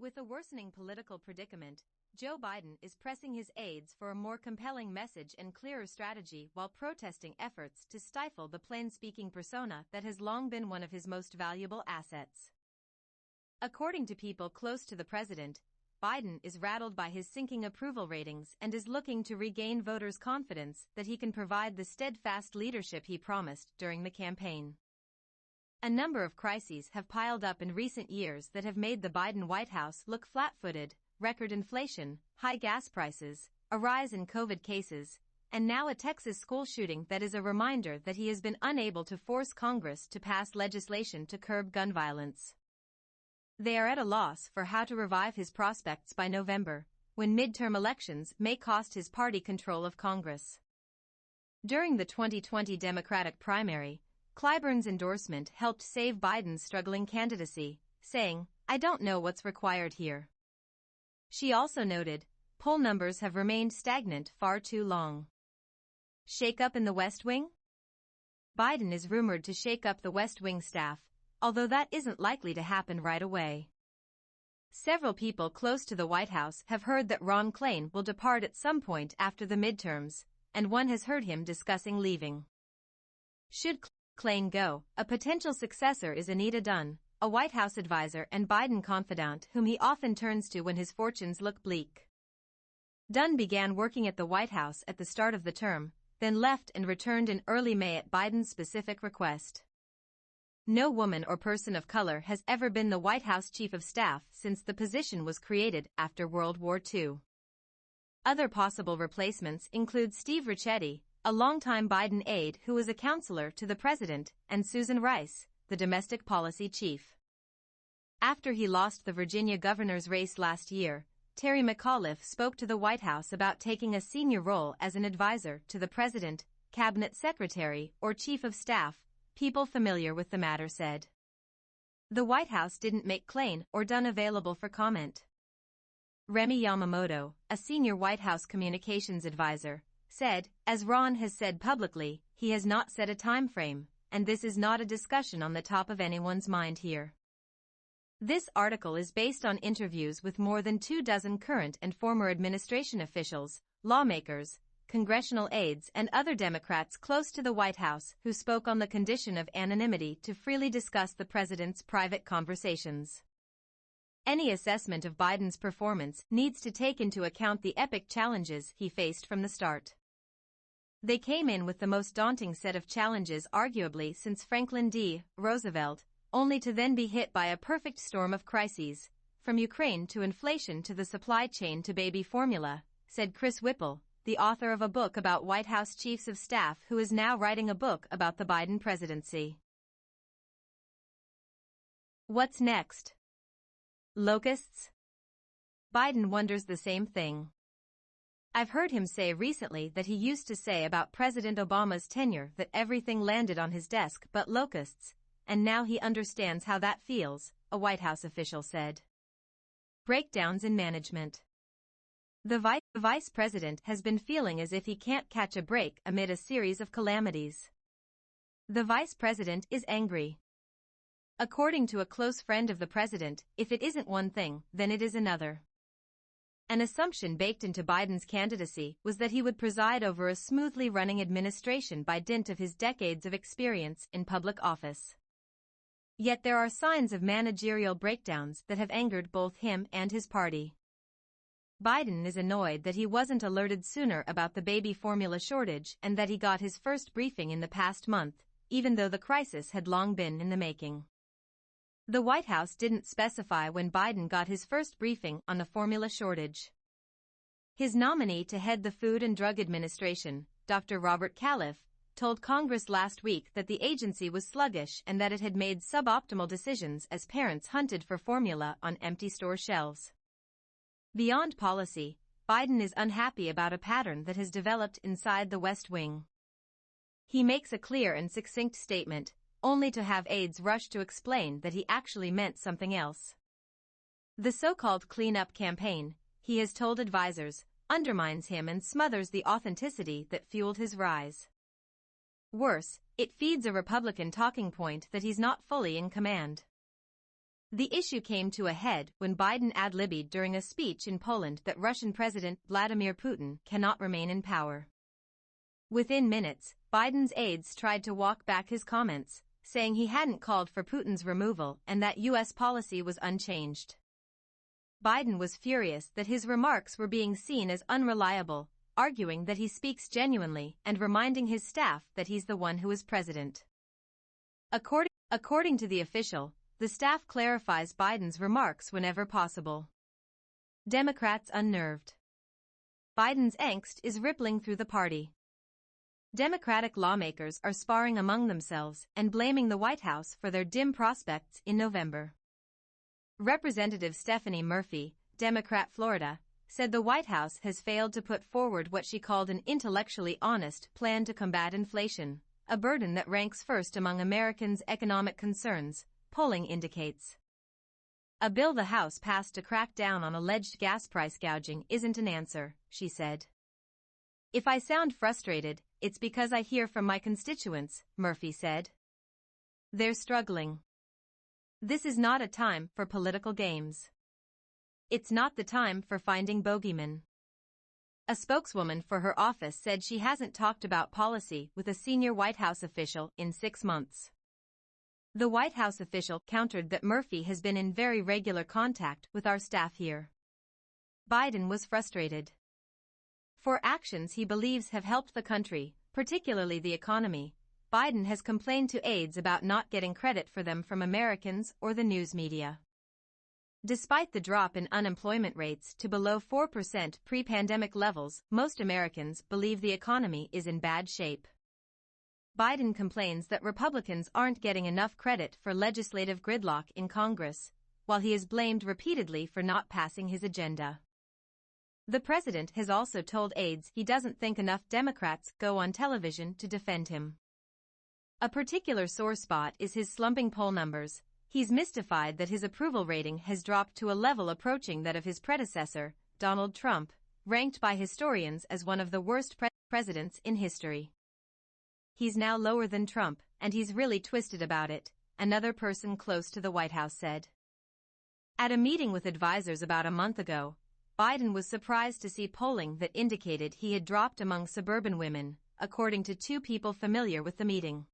With a worsening political predicament, Joe Biden is pressing his aides for a more compelling message and clearer strategy while protesting efforts to stifle the plain-speaking persona that has long been one of his most valuable assets. According to people close to the president, Biden is rattled by his sinking approval ratings and is looking to regain voters' confidence that he can provide the steadfast leadership he promised during the campaign. A number of crises have piled up in recent years that have made the Biden White House look flat-footed: record inflation, high gas prices, a rise in COVID cases, and now a Texas school shooting that is a reminder that he has been unable to force Congress to pass legislation to curb gun violence. They are at a loss for how to revive his prospects by November, when midterm elections may cost his party control of Congress. During the 2020 Democratic primary, Clyburn's endorsement helped save Biden's struggling candidacy, saying, "I don't know what's required here." She also noted, poll numbers have remained stagnant far too long. Shakeup in the West Wing? Biden is rumored to shake up the West Wing staff, although that isn't likely to happen right away. Several people close to the White House have heard that Ron Klain will depart at some point after the midterms, and one has heard him discussing leaving. Should Klain go, a potential successor is Anita Dunn, a White House advisor and Biden confidant whom he often turns to when his fortunes look bleak. Dunn began working at the White House at the start of the term, then left and returned in early May at Biden's specific request. No woman or person of color has ever been the White House chief of staff since the position was created after World War II. Other possible replacements include Steve Ricchetti, a longtime Biden aide who was a counselor to the president, and Susan Rice, the domestic policy chief. After he lost the Virginia governor's race last year, Terry McAuliffe spoke to the White House about taking a senior role as an advisor to the president, cabinet secretary, or chief of staff, people familiar with the matter said. The White House didn't make Klain or Dunn available for comment. Remy Yamamoto, a senior White House communications advisor, said, "As Ron has said publicly, he has not set a time frame, and this is not a discussion on the top of anyone's mind here." This article is based on interviews with more than 24 current and former administration officials, lawmakers, congressional aides and other Democrats close to the White House who spoke on the condition of anonymity to freely discuss the president's private conversations. Any assessment of Biden's performance needs to take into account the epic challenges he faced from the start. They came in with the most daunting set of challenges arguably since Franklin D. Roosevelt, only to then be hit by a perfect storm of crises, from Ukraine to inflation to the supply chain to baby formula, said Chris Whipple, the author of a book about White House chiefs of staff who is now writing a book about the Biden presidency. What's next? Locusts? Biden wonders the same thing. I've heard him say recently that he used to say about President Obama's tenure that everything landed on his desk but locusts, and now he understands how that feels, a White House official said. Breakdowns in management. The vice president has been feeling as if he can't catch a break amid a series of calamities. The vice president is angry. According to a close friend of the president, if it isn't one thing, then it is another. An assumption baked into Biden's candidacy was that he would preside over a smoothly running administration by dint of his decades of experience in public office. Yet there are signs of managerial breakdowns that have angered both him and his party. Biden is annoyed that he wasn't alerted sooner about the baby formula shortage and that he got his first briefing in the past month, even though the crisis had long been in the making. The White House didn't specify when Biden got his first briefing on the formula shortage. His nominee to head the Food and Drug Administration, Dr. Robert Califf, told Congress last week that the agency was sluggish and that it had made suboptimal decisions as parents hunted for formula on empty store shelves. Beyond policy, Biden is unhappy about a pattern that has developed inside the West Wing. He makes a clear and succinct statement, only to have aides rush to explain that he actually meant something else. The so-called cleanup campaign, he has told advisors, undermines him and smothers the authenticity that fueled his rise. Worse, it feeds a Republican talking point that he's not fully in command. The issue came to a head when Biden ad-libbed during a speech in Poland that Russian President Vladimir Putin cannot remain in power. Within minutes, Biden's aides tried to walk back his comments, saying he hadn't called for Putin's removal and that U.S. policy was unchanged. Biden was furious that his remarks were being seen as unreliable, arguing that he speaks genuinely and reminding his staff that he's the one who is president. According to the official, the staff clarifies Biden's remarks whenever possible. Democrats unnerved. Biden's angst is rippling through the party. Democratic lawmakers are sparring among themselves and blaming the White House for their dim prospects in November. Representative Stephanie Murphy, Democrat Florida, said the White House has failed to put forward what she called an intellectually honest plan to combat inflation, a burden that ranks first among Americans' economic concerns, polling indicates. A bill the House passed to crack down on alleged gas price gouging isn't an answer, she said. If I sound frustrated, it's because I hear from my constituents, Murphy said. They're struggling. This is not a time for political games. It's not the time for finding bogeymen. A spokeswoman for her office said she hasn't talked about policy with a senior White House official in 6 months. The White House official countered that Murphy has been in very regular contact with our staff here. Biden was frustrated. For actions he believes have helped the country, particularly the economy, Biden has complained to aides about not getting credit for them from Americans or the news media. Despite the drop in unemployment rates to below 4% pre-pandemic levels, most Americans believe the economy is in bad shape. Biden complains that Republicans aren't getting enough credit for legislative gridlock in Congress, while he is blamed repeatedly for not passing his agenda. The president has also told aides he doesn't think enough Democrats go on television to defend him. A particular sore spot is his slumping poll numbers. He's mystified that his approval rating has dropped to a level approaching that of his predecessor, Donald Trump, ranked by historians as one of the worst presidents in history. He's now lower than Trump, and he's really twisted about it, another person close to the White House said. At a meeting with advisors about a month ago, Biden was surprised to see polling that indicated he had dropped among suburban women, according to 2 people familiar with the meeting.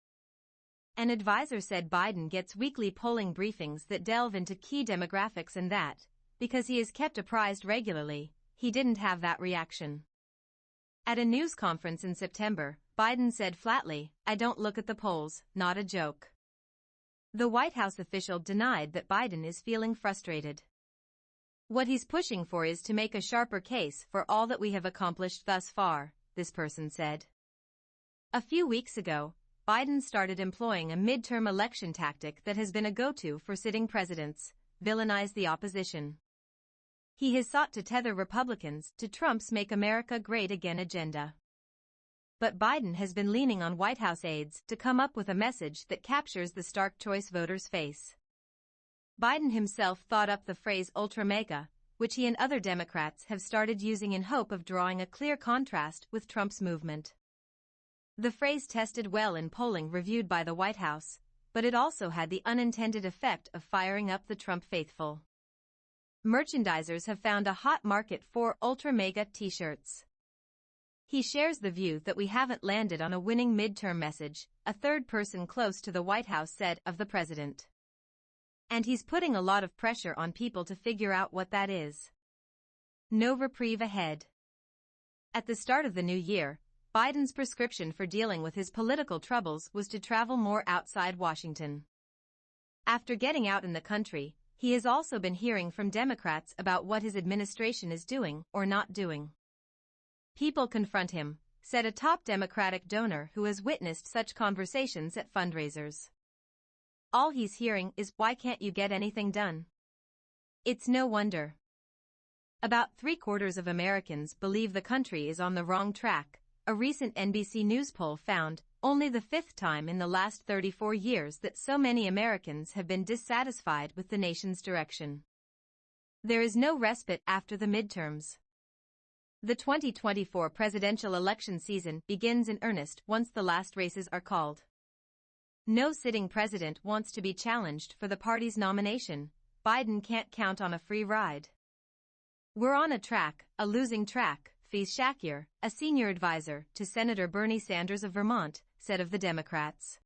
An advisor said Biden gets weekly polling briefings that delve into key demographics and that, because he is kept apprised regularly, he didn't have that reaction. At a news conference in September, Biden said flatly, "I don't look at the polls, not a joke." The White House official denied that Biden is feeling frustrated. What he's pushing for is to make a sharper case for all that we have accomplished thus far, this person said. A few weeks ago, Biden started employing a midterm election tactic that has been a go-to for sitting presidents: villainize the opposition. He has sought to tether Republicans to Trump's Make America Great Again agenda. But Biden has been leaning on White House aides to come up with a message that captures the stark choice voters face. Biden himself thought up the phrase ultra-mega, which he and other Democrats have started using in hope of drawing a clear contrast with Trump's movement. The phrase tested well in polling reviewed by the White House, but it also had the unintended effect of firing up the Trump faithful. Merchandisers have found a hot market for ultra-mega t-shirts. He shares the view that we haven't landed on a winning midterm message, a third person close to the White House said of the president. And he's putting a lot of pressure on people to figure out what that is. No reprieve ahead. At the start of the new year, Biden's prescription for dealing with his political troubles was to travel more outside Washington. After getting out in the country, he has also been hearing from Democrats about what his administration is doing or not doing. People confront him, said a top Democratic donor who has witnessed such conversations at fundraisers. All he's hearing is, "Why can't you get anything done?" It's no wonder. About 3/4 of Americans believe the country is on the wrong track. A recent NBC News poll found, only the 5th time in the last 34 years that so many Americans have been dissatisfied with the nation's direction. There is no respite after the midterms. The 2024 presidential election season begins in earnest once the last races are called. No sitting president wants to be challenged for the party's nomination, Biden can't count on a free ride. We're on a losing track, Shakeup, a senior advisor to Senator Bernie Sanders of Vermont, said of the Democrats.